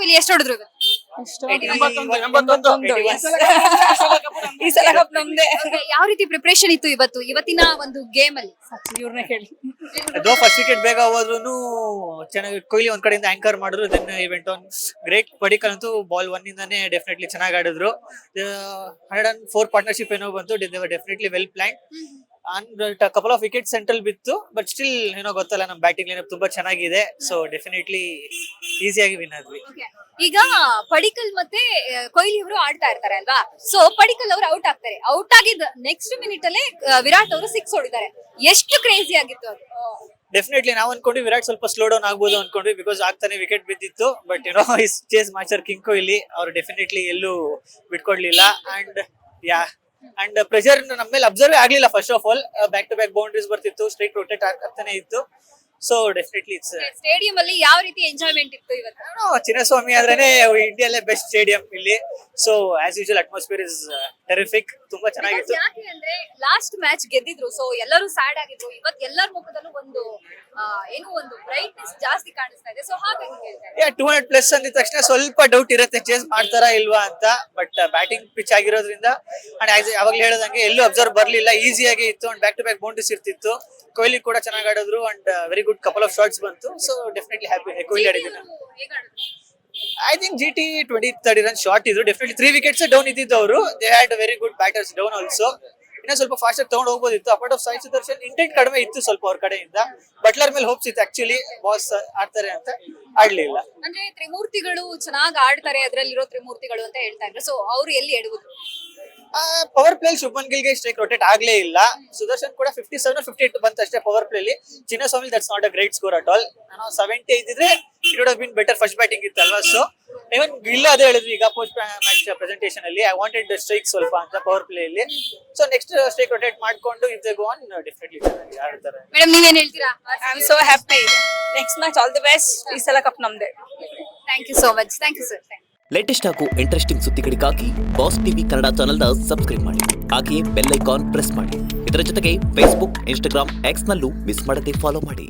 ಇಲ್ಲಿ ಎಷ್ಟು ಹೊಡೆದ್ರು ಇವತ್ತು? ಈ ಸಲ ಕಪ್ ನಮ್ದೇ. Okay, ಯಾವ ರೀತಿ ಪ್ರಿಪರೇಷನ್ ಇತ್ತು ಇವತ್ತಿನ ಒಂದು ಗೇಮ್ ಅಲ್ಲಿ? ಇವ್ರನ್ನ ಹೇಳಿ. ಅದು ಫಸ್ಟ್ ವಿಕೆಟ್ ಬೇಗ ಹೋದ್ರು ಚೆನ್ನಾಗಿ ಕೊಹ್ಲಿ ಒಂದ್ ಕಡೆಯಿಂದ ಆಂಕರ್ ಮಾಡಿದ್ರು. Then event on great. Padikkal ಅಂತೂ ಬಾಲ್ 1 ಇಂದಾನೆ ಡೆಫಿನೆಟ್ಲಿ ಚೆನ್ನಾಗಿ ಆಡಿದ್ರು. 104 ಪಾರ್ಟ್ನರ್ಶಿಪ್ ಏನೋ ಬಂತು. Definitely well plan and couple of wicket central ಬಿತ್ತು. ಬಟ್ ಸ್ಟಿಲ್ ಏನೋ ಗೊತ್ತಲ್ಲ, ನಮ್ ಬ್ಯಾಟಿಂಗ್ ಲೈನ್ ತುಂಬಾ ಚೆನ್ನಾಗಿದೆ. ಸೊ ಡೆಫಿನೆಟ್ಲಿ ಈಸಿಯಾಗಿ ವಿನ್ ಆದ್ವಿ. Okay. ಈಗ ಪಡಿಕಲ್ ಮತ್ತೆ ಕೊಹ್ಲಿ ಅವರು ಆಡ್ತಾ ಇರ್ತಾರೆ ಅಲ್ವಾ? ಸೊ ಪಡಿಕಲ್ ಅವರು ಔಟ್ ಆಗ್ತಾರೆ. ಔಟ್ ಆಗಿದ್ದ ನೆಕ್ಸ್ಟ್ ಮಿನಿಟ್ ಅಲ್ಲೇ ವಿರಾಟ್ ಅವರು 6 ಹೊಡಿತಾರೆ. ಎಷ್ಟು ಕ್ರೇಜಿ ಆಗಿತ್ತು ಅದು. ಡೆಫಿನೆಟ್ಲಿ ನಾವ್ ಅನ್ಕೊಂಡ್ವಿ ವಿರಾಟ್ ಸ್ವಲ್ಪ ಸ್ಲೋ ಡೌನ್ ಆಗ್ಬೋದು ಅನ್ಕೊಂಡ್ವಿ, ಬಿಕಾಸ್ ಆಗ್ತಾನೆ ವಿಕೆಟ್ ಬಿದ್ದಿತ್ತು. ಬಟ್ ಏನೋ is chase master king Kohli ಅವರು ಡೆಫಿನೆಟ್ಲಿ ಎಲ್ಲೂ ಬಿಟ್ಕೊಡ್ಲಿಲ್ಲ. ಅಂಡ್ ಪ್ರೆಷರ್ ನಮ್ಮ ಮೇಲೆ ಅಬ್ಸರ್ವ್ ಆಗ್ಲಿಲ್ಲ. First of all back to back boundaries ಬರ್ತಿತ್ತು, ಸ್ಟ್ರೈಕ್ ರೊಟೇಟ್ ಆಗ್ತಾನೆ ಇತ್ತು. ಸೊ ಡೆಫಿನೆಟ್ಲಿ ಇಟ್ಸ್ ಸ್ಟೇಡಿಯಂ ಅಲ್ಲಿ ಯಾವ ರೀತಿ ಎಂಜಾಯ್ಮೆಂಟ್ ಇತ್ತು ಇವತ್ತು? ಚಿನ್ನಸ್ವಾಮಿ ಆದ್ರೇನೆ ಇಂಡಿಯಾಲೇ ಬೆಸ್ಟ್ ಸ್ಟೇಡಿಯಂ ಇಲ್ಲಿ. So as usual atmosphere is terrific. ತುಂಬಾ ಚೆನ್ನಾಗಿತ್ತು. ಯಾಕೆ ಅಂದ್ರೆ ಲಾಸ್ಟ್ ಮ್ಯಾಚ್ ಗೆದ್ದಿದ್ರು, ಸೊ ಎಲ್ಲರೂ ಸ್ಯಾಡ್ ಆಗಿದ್ರು. ಇವತ್ತು ಎಲ್ಲರ ಮುಖದಲ್ಲೂ ಒಂದು ಒಂದು ಬ್ರೈಟ್ನೆಸ್ ಜಾಸ್ತಿ ಕಾಣಿಸ್ತಾ ಇದೆ. ಸೊ ಹಾಗಾಗಿ ಹೇಳ್ತಾ ಇದ್ದೀನಿ. 200+ ಅಂದಿದ ತಕ್ಷಣ ಸ್ವಲ್ಪ ಡೌಟ್ ಇರುತ್ತೆ, ಚೇಸ್ ಮಾಡ್ತಾರಾ ಇಲ್ವಾ ಅಂತ. ಬಟ್ ಬ್ಯಾಟಿಂಗ್ ಪಿಚ್ ಆಗಿರೋದ್ರಿಂದ ಅಂಡ್ ಯಾವಾಗ್ಲೂ ಹೇಳೋದಂಗೆ ಎಲ್ಲೂ ಅಬ್ಸರ್ವ್ ಬರ್ಲಿಲ್ಲ, ಈಸಿಯಾಗಿ ಇತ್ತು. And back to back boundaries ಇರ್ತಿತ್ತು. ಕೊಹ್ಲಿ ಕೂಡ ಚೆನ್ನಾಗಿ ಆಡಿದ್ರು and very good couple of shots ಬಂತು. ಸೊ ಡೆಫಿನೆಟ್ಲಿ ಹ್ಯಾಪಿ ಕೊಹ್ಲಿ ಆಡಿದ್ದೀನಿ. I think GT 20-30 run short ಇದ್ರು. ಡೆಫಿನೆಟ್ಲಿ 3 ವಿಕೆಟ್ಸ್ ಡೌನ್ ಇದ್ದಿದ್ದು ಅವರು. They had very good batters down also. ಇನ್ನ ಸ್ವಲ್ಪ ಫಾಸ್ಟ್ ಆಗಿ ತಗೊಂಡು ಹೋಗ್ಬೋದಿತ್ತು. Apart of Sai Sudarshan intent ಕಡಿಮೆ ಇತ್ತು ಸ್ವಲ್ಪ ಅವ್ರ ಕಡೆಯಿಂದ. ಬಟ್ಲರ್ ಮೇಲೆ ಹೋಪ್ಸ್ ಇತ್ತು ಆಕ್ಚುಲಿ, ಬಾಸ್ ಆಡ್ತಾರೆ ಅಂತ. ಆಡ್ಲಿಲ್ಲ. ಅಂದ್ರೆ ತ್ರಿಮೂರ್ತಿಗಳು ಚೆನ್ನಾಗಿ ಆಡ್ತಾರೆ, ಅದ್ರಲ್ಲಿರೋ ತ್ರಿಮೂರ್ತಿಗಳು ಅಂತ ಹೇಳ್ತಾ ಇದ್ರು. ಸೊ ಅವ್ರು ಎಲ್ಲಿ ಎಡಗುದ್ರು? ಪವರ್ ಪ್ಲೇ ಶುಭ್ಮನ್ ಗಿಲ್ಗೆ ಸ್ಟ್ರೈಕ್ ರೊಟೇಟ್ ಆಗ್ಲೇ ಇಲ್ಲ. ಸುದರ್ಶನ್ ಕೂಡ 57-58 ಬಂತ ಅಷ್ಟೇ ಪವರ್ ಪ್ಲೇ ಅಲ್ಲಿ. Chinnaswamy that's not a great score at all. ನಾನು 70 ಇದ್ದಿದ್ರೆ it would have been better. First batting ಇತ್ತಲ್ವಾ. ಸೊ ಇವನ್ ಗಿಲ್ ಅದೇ ಹೇಳಿದ್ವಿ ಈಗ ಪೋಸ್ಟ್ ಮ್ಯಾಚ್ ಪ್ರೆಸೆಂಟೇಷನ್ ಅಲ್ಲಿ, ಐ ವಾಂಟೆಡ್ ಸ್ಟ್ರೈಕ್ ಸ್ವಲ್ಪ ಅಂತ ಪವರ್ ಪ್ಲೇ ಅಲ್ಲಿ. ಸೊ ನೆಕ್ಸ್ಟ್ ಸ್ಟ್ರೈಕ್ ರೊಟೇಟ್ ಮಾಡ್ಕೊಂಡು if they go on definitely ಆಡ್ತಾರೆ. ಮೇಡಮ್ ನೀವೇನ್ ಹೇಳ್ತೀರಾ? I am so happy. Next match all the best. ಈ ಸಲ ಕಪ್ ನಮ್ದೇ. Thank you so much. Thank you sir. Latest ಹಾಗೂ ಇಂಟ್ರೆಸ್ಟಿಂಗ್ ಸುದ್ದಿಗಳಿಗಾಗಿ ಬಾಸ್ ಟಿವಿ ಕನ್ನಡ ಚಾನೆಲ್ನ ಸಬ್ಸ್ಕ್ರೈಬ್ ಮಾಡಿ. ಹಾಗೆಯೇ ಬೆಲ್ ಐಕಾನ್ ಪ್ರೆಸ್ ಮಾಡಿ. ಇದರ ಜೊತೆಗೆ ಫೇಸ್ಬುಕ್, ಇನ್ಸ್ಟಾಗ್ರಾಮ್, ಎಕ್ಸ್ ನಲ್ಲೂ ಮಿಸ್ ಮಾಡದೆ ಫಾಲೋ ಮಾಡಿ.